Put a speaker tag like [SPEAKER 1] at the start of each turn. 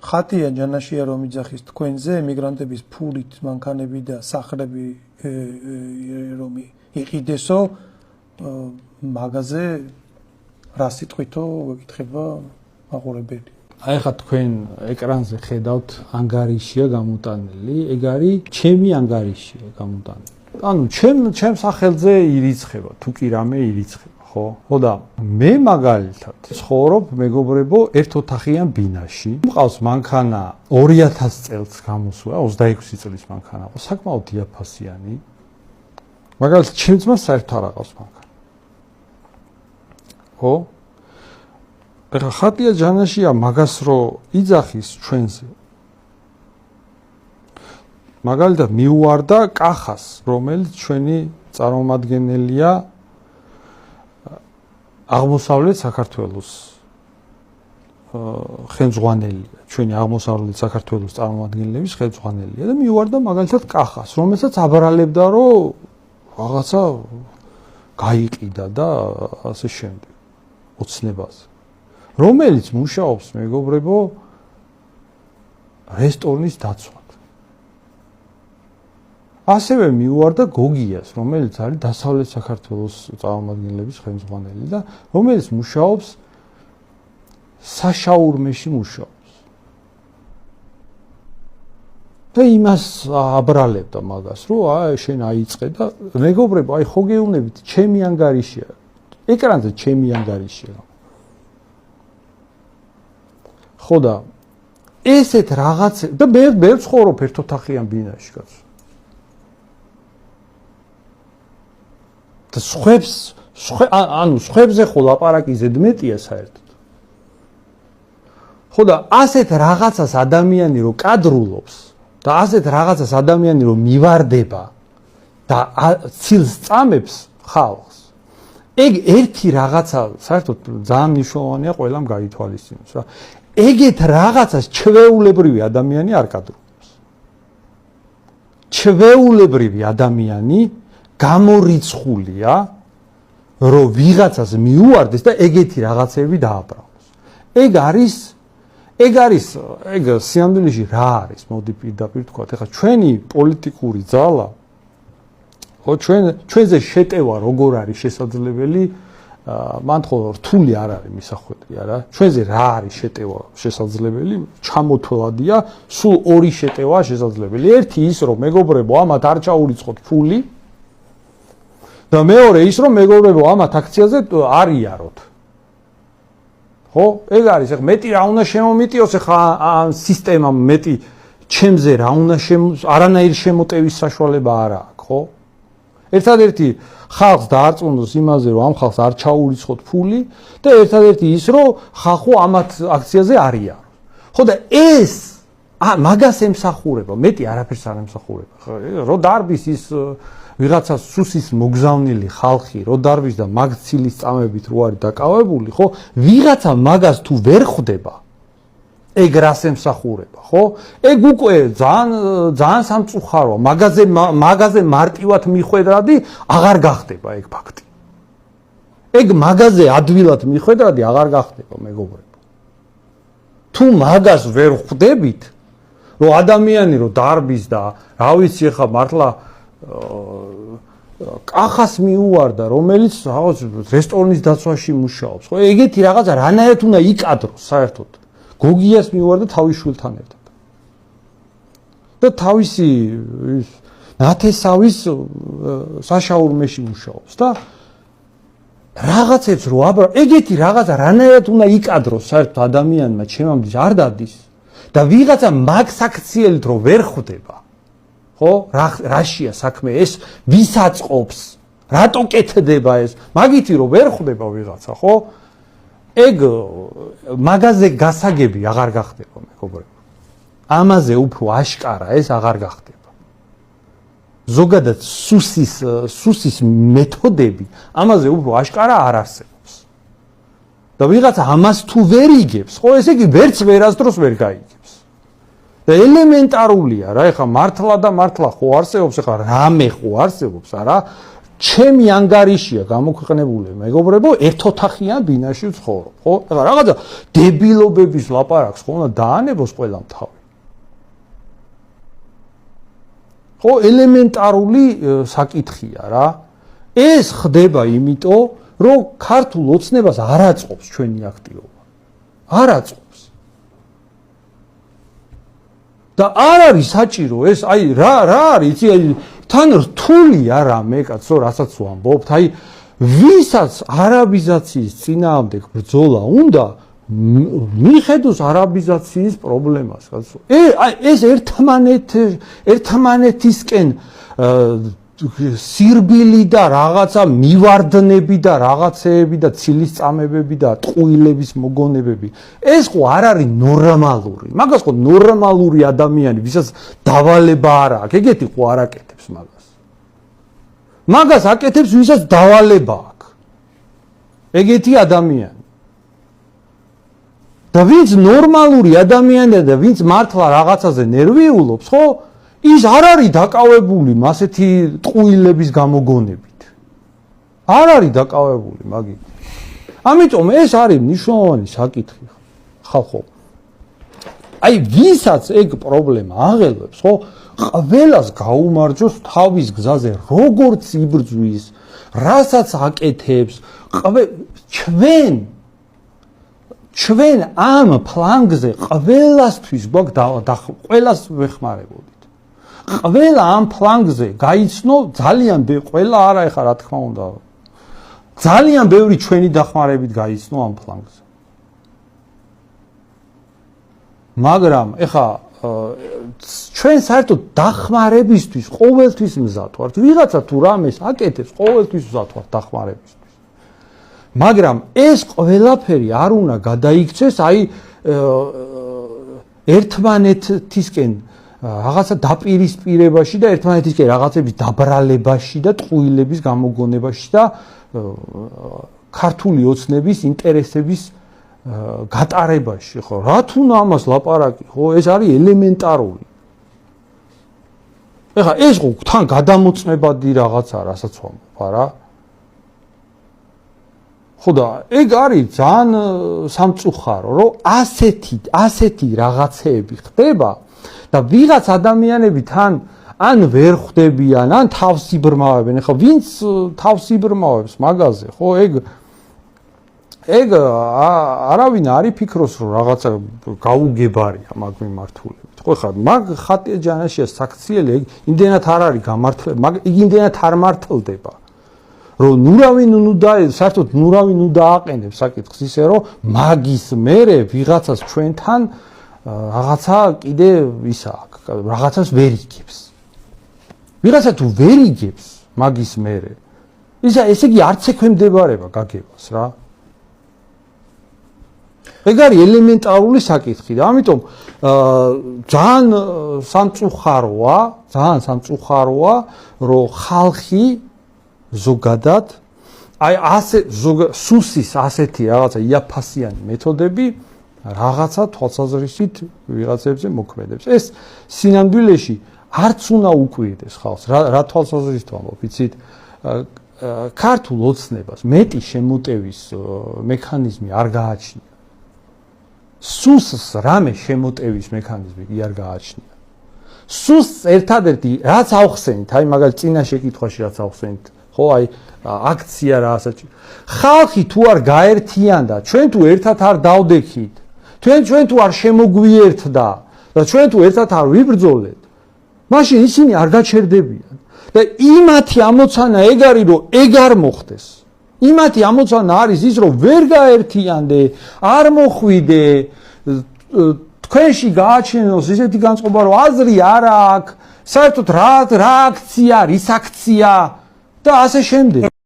[SPEAKER 1] ხატია ჯანაშია რომ იძახის თქვენზე ემიგრანტების ფულით მანქანები და სახლები რომ იყიდესო მაგაზე რა სიტყვითო გეკითხება მაყურებელი.
[SPEAKER 2] აი ხა თქვენ ეკრანზე ხედავთ ანგარიშია გამოტანილი, ეგ არის ჩემი ანგარიშია გამოტანილი. ანუ ჩემ სახელზე ირიცხება, თუ კი რამე ირიცხება. ხო და მე მაგალითად ცხოვრობ მეგობრებო ერთ ოთახიან ბინაში. მყავს მანქანა 2000 წელს გამოსულა, 26 წლის მანქანა. საკმაოდ დიაფასიანი. მაგალითად ჩემ ძმას საერთოდ არ აყავს მანქანა. ხო? ეხლა ხატია ჯანაშია მაგას რო იძახის ჩვენზე. მაგალითად მიუვარდა კახას, რომელიც ჩვენი წარმომადგენელია აღმოსავლეთ საქართველოს ხელმძღვანელია, ჩვენი აღმოსავლეთ საქართველოს წარმომადგენლების ხელმძღვანელია და მიუვარდა მაგალითად კახას, რომელსაც აბრალებდა, რომ რაღაცა გაიყიდა და ასე შემდეგ ოცნებაზე. რომელიც მუშაობს მეგობრებო რესტორნის დაცვად. ასევე მიუვარდა გოგიას, რომელიც არის დასავლეთ საქართველოს წარმომადგენლების ხელმძღვანელი და რომელიც მუშაობს საშაურმეში მუშაობს. და იმას აბრალებდა მაგას, რომ აი შენ აიწყე და მეგობრებო, აი ხო გეუბნებით, ჩემი ანგარიშია. ეკრანზე ჩემი ანგარიშია. ხო და ესეთ რაღაცა და მე ცხოვრობ ერთ ოთახიან ბინაში კაცო. და სხვებზე ხო ლაპარაკი ზედმეტია საერთოდ. ხო და ასეთ რაღაცას ადამიანი რო კადრულობს და ასეთ რაღაცას ადამიანი რო მივარდება და ცილს წამებს ხალხს. ეგ ერთი რაღაცა საერთოდ ძალიან მნიშვნელოვანია ყველამ გაითვალისწინოს რა. ეგეთ რაღაცას ჩვეულებრივი ადამიანი არ კადრულობს. ჩვეულებრივი ადამიანი გამორიცხულია რომ ვიღაცას მიუვარდეს და ეგეთი რაღაცები დააბრალოს. ეგ სიამდვილეში რა არის? მოდი პირდაპირ თქვათ. ეხლა ჩვენი პოლიტიკური ძალა ხო ჩვენზე შეტევა როგორ არის შესაძლებელი? მან ხო რთული არ არის მისახვედრი არა? ჩვენზე რა არის შეტევა შესაძლებელი? ჩამოთვლადია, სულ ორი შეტევა შესაძლებელი. ერთი ის რომ მეგობრებო ამათ არ ჩაურიცხოთ ფული და მეორე ის რომ მეგობრებო ამათ აქციაზე არ იაროთ. ხო? ეგ არის. ეხლა მეტი რა უნდა შემომიტიოს ეხლა ამ სისტემამ მეტი ჩემზე რა უნდა არანაირი შემოტევის საშუალება არ აქვს, ხო? ერთადერთი ხალხს დაარწმუნოს იმაზე რომ ამ ხალხს არ ჩაურიცხოთ ფული და ერთადერთი ის რომ ხალხო ამათ აქციაზე არ იაროს. ხო და ეს მაგას ემსახურება, მეტი არაფერს არ ემსახურება. რო დარბის ის ვიღაცა სუსის მოგზავნილი ხალხი რო დარბის და მაგ ცილის წამებით რო არის დაკავებული, ხო? ვიღაცა მაგას თუ ვერ ხვდება, ეგ რას ემსახურება, ხო? ეგ უკვე ძალიან სამწუხაროა. მაგაზე მარტივად მიხვედრადი აღარ გახდება ეგ ფაქტი. ეგ მაგაზე ადვილად მიხვედრადი აღარ გახდება, მეგობრებო. თუ მაგას ვერ ხვდებით, რომ ადამიანი რო დარბის და რა ვიცი ახლა მართლა კახას მიუვარდა, რომელიც რაღაც რესტორნის დაცვაში მუშაობს, ხო? ეგეთი რაღაცა რანაირად უნდა იკადროს საერთოდ. გოგიას მიუვარდა თავის შვილთან ერთად. და თავისი ნათესავის საშაურმეში მუშაობს და რაღაცებს რო ეგეთი რაღაცა რანაირად უნდა იკადროს საერთოდ ადამიანმა ჩემამდე არ დადის და ვიღაცა მაგ საქციელით რო ვერ ხვდება. ხო? რაშია საქმე ეს? ვის აწყობს? რატო კეთდება ეს? მაგითი რო ვერ ხვდება ვიღაცა, ხო? ეგ მაგაზე გასაგები აღარ გახდება, მეგობრებო. ამაზე უფრო აშკარა ეს აღარ გახდება. ზოგადად სუსის მეთოდები ამაზე უფრო აშკარა არ არსებობს. და ვიღაცა ამას თუ ვერ იგებს, ხო, ესე იგი ვერც ვერასდროს ვერ გაიგებს. და ელემენტარულია რა, ეხლა მართლა და მართლა ხო არსებობს, ეხლა რამე ხო არსებობს, არა? ჩემი ანგარიშია გამოქვეყნებული მეგობრებო, ერთოთახიან ბინაში ვცხოვრობ, ხო? ეხლა რაღაცა დებილობების ლაპარაკს ხო უნდა დაანებოს ყველამ თავი. ხო, ელემენტარული საკითხია რა. ეს ხდება იმიტომ, რომ ქართულ ოცნებას არ აწყობს ჩვენი აქტივობა. არ აწყობს. და არ არის საჭირო ეს, აი რა არის, იცი, აი თან რთულია რამე კაცო, რასაც ვამბობთ, აი ვისაც არაბიზაციის წინააღმდეგ ბრძოლა უნდა მიხედოს არაბიზაციის პრობლემას, კაცო. აი ეს ერთმანეთისკენ სირბილი და რაღაცა მივარდნები და რაღაცეები და ცილისწამებები და ტყუილების მოგონებები. ეს ხო არ არის ნორმალური. მაგას ხო ნორმალური ადამიანი, ვისაც დავალება არ აქვს, ეგეთი ხო არ აკეთებს მაგას. მაგას აკეთებს, ვისაც დავალება აქვს. ეგეთი ადამიანი. და ვინც ნორმალური ადამიანია და ვინც მართლა რაღაცაზე ნერვიულობს, ხო? ის არ არის დაკავებული ასეთი ტყუილების გამოგონებით. არ არის დაკავებული მაგით. ამიტომ ეს არის მნიშვნელოვანი საკითხი ხალხო. აი ვისაც ეგ პრობლემა აღელვებს, ხო? ყველას გაუმარჯოს თავის გზაზე, როგორც იბრძვის, რასაც აკეთებს, ჩვენ ამ ფლანგზე ყველასთვის გვაქვს ყველას ვეხმარებოდით. ყველა ამ ფლანგზე გაიცნო ძალიან ყველა არა ეხა რა თქმა უნდა ძალიან ბევრი ჩვენი დახმარებით გაიცნო ამ ფლანგზე მაგრამ ეხა ჩვენ საერთოდ დახმარებისთვის ყოველთვის მზად ვართ ვიღაცა თუ რამეს აკეთებს ყოველთვის მზად ვართ დახმარებისთვის მაგრამ ეს ყველაფერი არ უნდა გადაიქცეს აი ერთმანეთისკენ რაღაცა დაპირისპირებაში და ერთმანეთისკენ რაღაცების დაბრალებაში და ტყუილების გამოგონებაში და ქართული ოცნების ინტერესების გატარებაში ხო რა თუნდა ამას ლაპარაკი ხო ეს არის ელემენტარული ეხლა ეს ხო თან გადამოწმებადი რაღაცა რასაც ვამბობ არა ხო და ეგ არის ძალიან სამწუხარო რომ ასეთი რაღაცეები ხდება და ვიღაც ადამიანები თან ან ვერ ხვდებიან, ან თავს იბრმავებენ. ეხლა ვინც თავს იბრმავებს მაგაზე, ხო, ეგ არავინ არ იფიქროს, რომ რაღაცა გაუგებარია მაგ მიმართულებით. ხო, ეხლა მაგ ხატიაჯანაშია საქციელი, ეგ იმდენად არ არის გამართლება, ეგ იმდენად არ მართლდება. რომ საერთოდ ნურავინ უნდა აყენებს საკითხს ისე, რომ მაგის მერე ვიღაცას ჩვენთან რაღაცა კიდე ისა რაღაცას ვერ იგებს. ვიღაცა თუ ვერ იგებს მაგის მერე. ესე იგი არც ექვემდებარება გაგებას რა. ეგ არის ელემენტარული საკითხი და ამიტომ ძალიან სამწუხაროა, რომ ხალხი ზოგადად აი სუსის ასეთი რაღაცა იაფასიანი მეთოდები რაღაცა თვალსაზრისით ვიღაცებზე მოქმედებს. ეს სინამდვილეში არც უნდა უკვირდეს ხალხს. რა თვალსაზრისით ვამბობ, იცით? ქართულ ოცნებას მეტი შემოტევის მექანიზმი არ გააჩნია. სუსს რამე შემოტევის მექანიზმი არ გააჩნია. სუსს ერთადერთი რაც ავხსენით, აი მაგალითად წინა შეკითხვაში რაც ავხსენით, ხო, აი აქცია რა ასეთი. ხალხი თუ არ გაერთიანდა, ჩვენ თუ ერთად არ დავდექით, ჩვენ თუ არ შემოგვიერთდა და ჩვენ თუ ერთად არ ვიბრძოლეთ, მაშინ ისინი არ გაჩერდებიან. და იმათი ამოცანა ეგ არის, რომ ეგ არ მოხდეს. იმათი ამოცანა არის ის, რომ ვერ გაერთიანდე, არ მოხვიდე, თქვენში გააჩენოს ისეთი განწყობა, რომ აზრი არ აქვს, საერთოდ რა აქცია, რის აქცია და ასე შემდეგ.